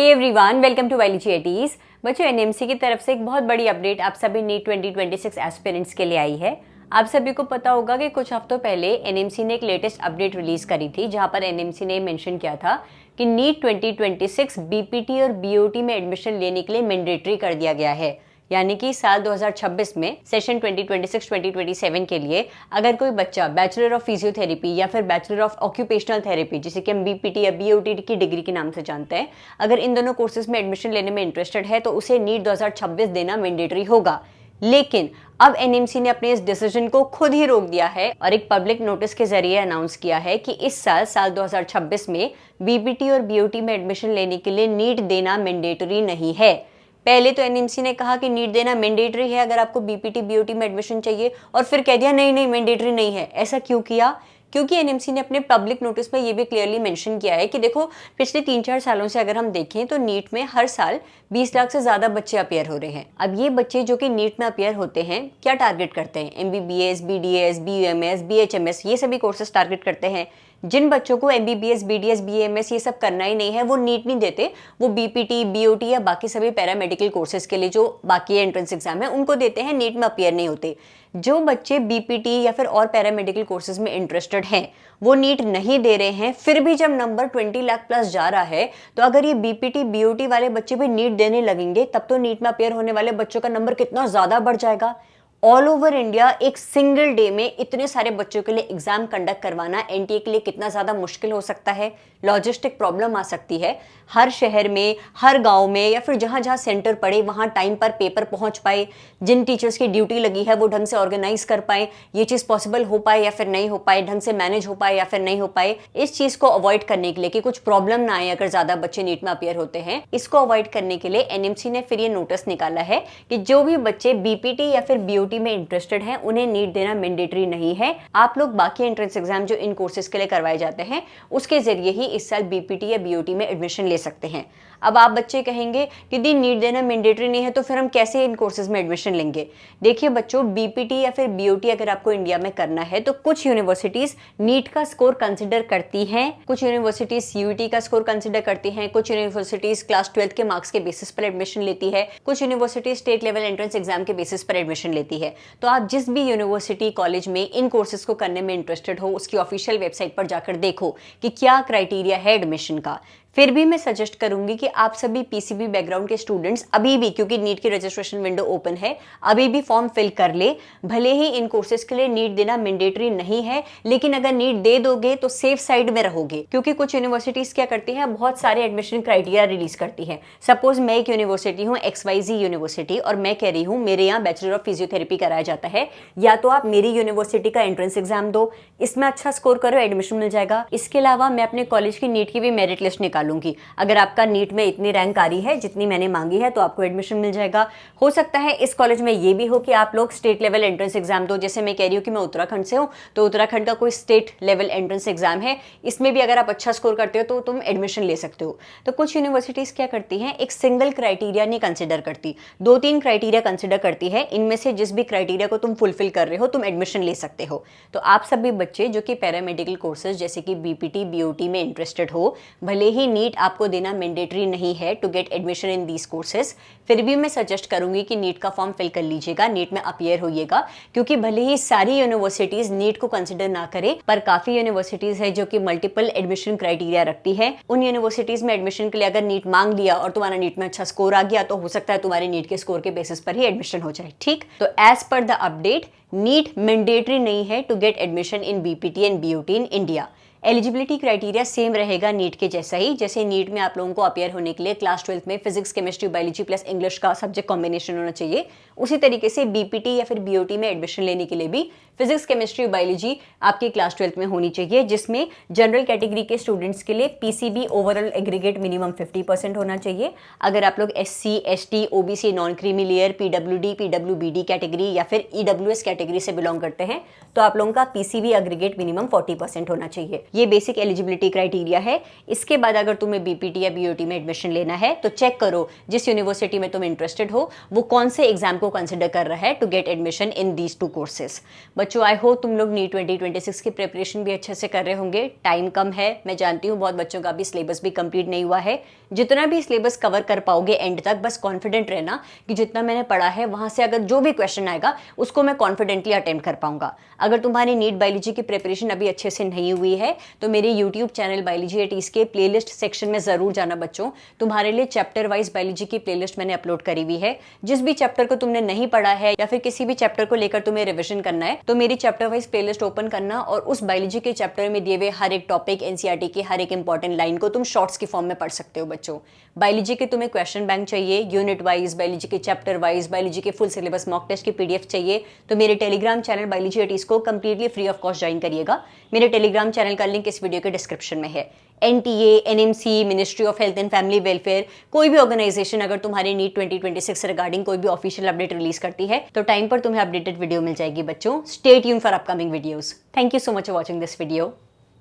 Hey everyone, welcome to Wiley eighties. बच्चों, NMC की तरफ से एक बहुत बड़ी अपडेट आप सभी नीट 2026 एस्पिरेंट्स के लिए आई है। आप सभी को पता होगा कि कुछ हफ्तों पहले एनएमसी ने एक लेटेस्ट अपडेट रिलीज करी थी, जहां पर एनएमसी ने मेंशन किया था कि नीट 2026 बीपीटी और बीओटी में एडमिशन लेने के लिए मैंडेटरी कर दिया गया है। यानी कि साल 2026 में सेशन 2026-2027 के लिए अगर कोई बच्चा बैचलर ऑफ फिजियोथेरेपी या फिर बैचलर ऑफ ऑक्यूपेशनल थेरेपी, जिसे कि हम बीपीटी या बीओटी की डिग्री के नाम से जानते हैं, अगर इन दोनों कोर्सेज में एडमिशन लेने में इंटरेस्टेड है तो उसे नीट 2026 देना मैंडेटरी होगा। लेकिन अब एनएमसी ने अपने इस डिसीजन को खुद ही रोक दिया है और एक पब्लिक नोटिस के जरिए अनाउंस किया है कि इस साल 2026 में बीपीटी और बीओटी में एडमिशन लेने के लिए नीट देना मैंडेटरी नहीं है। पहले तो एनएमसी ने कहा कि नीट देना मैंडेटरी है अगर आपको बीपीटी बीओटी में एडमिशन चाहिए, और फिर कह दिया नहीं मैंडेटरी नहीं है। ऐसा क्यों किया? क्योंकि एनएमसी ने अपने पब्लिक नोटिस में ये भी क्लियरली मेंशन किया है कि देखो, पिछले 3-4 सालों से अगर हम देखें तो नीट में हर साल 20 लाख से ज्यादा बच्चे अपीयर हो रहे हैं। अब ये बच्चे जो कि नीट में अपीयर होते हैं, क्या टारगेट करते हैं? एमबीबीएस, बीडीएस, बीयूएमएस, बीएचएमएस, ये सभी कोर्सेज टारगेट करते हैं। जिन बच्चों को एमबीबीएस, बीडीएस, बीएमएस ये सब करना ही नहीं है, वो नीट नहीं देते, वो बीपीटी, बीओटी या बाकी सभी पैरामेडिकल कोर्सेज के लिए जो बाकी एंट्रेंस एग्जाम है उनको देते हैं, नीट में अपीयर नहीं होते। जो बच्चे बीपीटी या फिर और पैरामेडिकल कोर्सेज में इंटरेस्टेड हैं, वो नीट नहीं दे रहे हैं, फिर भी जब नंबर 20 लाख प्लस जा रहा है, तो अगर ये बीपीटी बीओटी वाले बच्चे भी नीट देने लगेंगे, तब तो नीट में अपीयर होने वाले बच्चों का नंबर कितना ज्यादा बढ़ जाएगा। ऑल ओवर इंडिया एक सिंगल डे में इतने सारे बच्चों के लिए एग्जाम कंडक्ट करवाना एनटीए के लिए कितना ज्यादा मुश्किल हो सकता है। लॉजिस्टिक प्रॉब्लम आ सकती है। हर शहर में, हर गांव में या फिर जहां जहां सेंटर पड़े वहां टाइम पर पेपर पहुंच पाए, जिन टीचर्स की ड्यूटी लगी है वो ढंग से ऑर्गेनाइज कर पाए, ये चीज पॉसिबल हो पाए या फिर नहीं हो पाए, ढंग से मैनेज हो पाए या फिर नहीं हो पाए। इस चीज को अवॉइड करने के लिए कि कुछ प्रॉब्लम ना आए अगर ज्यादा बच्चे नीट में अपीयर होते हैं, इसको अवॉइड करने के लिए एनएमसी ने फिर ये नोटिस निकाला है कि जो भी बच्चे बीपीटी या फिर बीओटी में इंटरेस्टेड हैं, उन्हें नीट देना मैंडेटरी नहीं है। आप लोग बाकी एंट्रेंस एग्जाम जो इन कोर्सेज के लिए करवाए जाते हैं उसके जरिए ही इस साल बीपीटी या बीओटी में एडमिशन ले सकते हैं। अब आप बच्चे कहेंगे कि दी नीट देना मैंडेटरी नहीं है तो फिर हम कैसे इन कोर्सेज में एडमिशन लेंगे? देखिए बच्चों, बीपीटी या फिर बीओटी अगर आपको इंडिया में करना है तो कुछ यूनिवर्सिटीज नीट का स्कोर कंसिडर करती हैं, कुछ यूनिवर्सिटीज सीयूईटी का स्कोर कंसिडर करती हैं, कुछ यूनिवर्सिटीज क्लास 12 के मार्क्स के बेसिस पर एडमिशन लेती है, कुछ universities state level entrance exam के बेसिस पर एडमिशन लेती है। तो आप जिस भी यूनिवर्सिटी कॉलेज में इन कोर्सेज को करने में इंटरेस्टेड हो, उसकी ऑफिशियल वेबसाइट पर जाकर देखो कि क्या क्राइटेरिया है एडमिशन का। फिर भी मैं सजेस्ट करूंगी कि आप सभी पीसीबी बैकग्राउंड के स्टूडेंट्स अभी भी, क्योंकि नीट की रजिस्ट्रेशन विंडो ओपन है, अभी भी फॉर्म फिल कर ले। भले ही इन कोर्सेज के लिए नीट देना मैंडेटरी नहीं है, लेकिन अगर नीट दे दोगे तो सेफ साइड में रहोगे। क्योंकि कुछ यूनिवर्सिटीज क्या करती हैं, बहुत सारे एडमिशन क्राइटेरिया रिलीज करती है। सपोज मैं एक यूनिवर्सिटी हूँ, XYZ यूनिवर्सिटी, और मैं कह रही हूँ मेरे यहाँ बैचलर ऑफ फिजियोथेरेपी कराया जाता है, या तो आप मेरी यूनिवर्सिटी का एंट्रेंस एग्जाम दो, इसमें अच्छा स्कोर करो, एडमिशन मिल जाएगा। इसके अलावा मैं अपने कॉलेज की नीट की भी मेरिट लिस्ट निकालूंगी। अगर आपका नीट में इतनी रैंक आ रही है जितनी मैंने मांगी है तो आपको एडमिशन मिल जाएगा। हो सकता है इस कॉलेज में ये भी हो कि आप लोग स्टेट लेवल एंट्रेंस एग्जाम दो। जैसे मैं कह रही हूँ कि मैं उत्तराखंड से हूँ, तो उत्तराखंड का कोई स्टेट लेवल एंट्रेंस एग्जाम है, इसमें भी अगर आप अच्छा स्कोर करते हो तो तुम एडमिशन ले सकते हो। तो कुछ यूनिवर्सिटीज क्या करती हैं, एक सिंगल क्राइटेरिया नहीं कंसिडर करती, 2-3 क्राइटेरिया कंसिडर करती है। इनमें से जिस भी क्राइटेरिया को तुम फुलफिल कर रहे हो तुम एडमिशन ले सकते हो। तो आप सभी बच्चे जो कि पैरामेडिकल कोर्सेज जैसे कि बीपीटी बीओटी में इंटरेस्टेड हो, भले ही नीट आपको देना मैंडेटरी नहीं है to get admission in these courses, फिर भी मैं सजेस्ट करूंगी कि नीट का फॉर्म फिल कर लीजिएगा, नीट में अपीयर होइएगा। क्योंकि भले ही सारी यूनिवर्सिटीज नीट को कंसिडर ना करें, पर काफी यूनिवर्सिटीज है जो कि मल्टीपल एडमिशन क्राइटेरिया रखती है। उन यूनिवर्सिटीज में एडमिशन के लिए अगर नीट मांग लिया और तुम्हारा नीट में अच्छा स्कोर आ गया, तो हो सकता है तुम्हारे नीट के स्कोर के बेसिस पर ही एडमिशन हो जाए। ठीक, तो as per the update, NEET mandatory नहीं है to get admission in BPT and BOT in India. Eligibility criteria same रहेगा नीट के जैसा ही। जैसे नीट में आप लोगों को अपीयर होने के लिए क्लास 12 में physics, chemistry, biology plus English का सब्जेक्ट कॉम्बिनेशन होना चाहिए, उसी तरीके से बीपीटी या फिर बीओटी में एडमिशन लेने के लिए भी फिजिक्स, केमिस्ट्री, बायोलॉजी आपकी क्लास 12 में होनी चाहिए, जिसमें जनरल कैटेगरी के स्टूडेंट्स के लिए पीसीबी ओवरऑल एग्रीगेट मिनिमम 50% होना चाहिए। अगर आप लोग SC, ST, OBC, non creamy layer, PWD, PWBD category या फिर EWS कैटेगरी से बिलोंग करते हैं, तो आप लोगों का पीसीबी एग्रीगेट मिनिमम 40% होना चाहिए। ये बेसिक एलिजिबिलिटी क्राइटेरिया है। इसके बाद अगर तुम्हें बीपीटी या बीओटी में एडमिशन लेना है तो चेक करो जिस यूनिवर्सिटी में तुम इंटरेस्टेड हो वो कौन से एग्जाम को कंसिडर कर रहा है to get admission in these 2 courses. बच्चों आई होप तुम लोग नीट 2026 की प्रिपरेशन भी अच्छे से कर रहे होंगे। टाइम कम है, मैं जानती हूँ बहुत बच्चों का भी सिलेबस भी कंप्लीट नहीं हुआ है। जितना भी सिलेबस कवर कर पाओगे एंड तक, बस कॉन्फिडेंट रहना कि जितना मैंने पढ़ा है वहां से अगर जो भी क्वेश्चन आएगा उसको मैं कॉन्फिडेंटली अटेम्प्ट कर पाऊंगा। अगर तुम्हारी नीट बायोलॉजी की प्रिपरेशन अभी अच्छे से नहीं हुई है तो मेरे YouTube channel biology at ease के प्लेलिस्ट सेक्शन में जरूर जाना बच्चों। तुम्हारे लिए चैप्टर वाइज बायोलॉजी की प्लेलिस्ट मैंने अपलोड करी हुई है। जिस भी चैप्टर को तुमने नहीं पढ़ा है या फिर किसी भी चैप्टर को लेकर तुम्हें रिविजन करना है तो मेरी चैप्टर वाइज प्लेलिस्ट ओपन करना और उस बायोलॉजी के चैप्टर में दिए हुए हर एक टॉपिक, एनसीईआरटी की हर एक इंपॉर्टेंट लाइन को तुम शॉर्ट्स की फॉर्म में पढ़ सकते हो बच्चों। बायोलॉजी के तुम्हें क्वेश्चन बैंक चाहिए, यूनिट वाइज, बायोलॉजी के चैप्टर वाइज, बायोलॉजी के फुल सिलेबस मॉक टेस्ट की पीडीएफ चाहिए तो मेरे Telegram channel biology at ease को completely free of cost join करिएगा। मेरे टेलीग्राम चैनल का लिंक इस वीडियो के डिस्क्रिप्शन में है। NTA, NMC, ministry of health and family welfare, कोई भी ऑर्गेनाइजेशन अगर तुम्हारे नीट 2026 रिगार्डिंग कोई भी ऑफिशियल अपडेट रिलीज करती है तो टाइम पर तुम्हें अपडेटेड वीडियो मिल जाएगी बच्चों। Stay tuned for upcoming videos. Thank you so much for watching this video.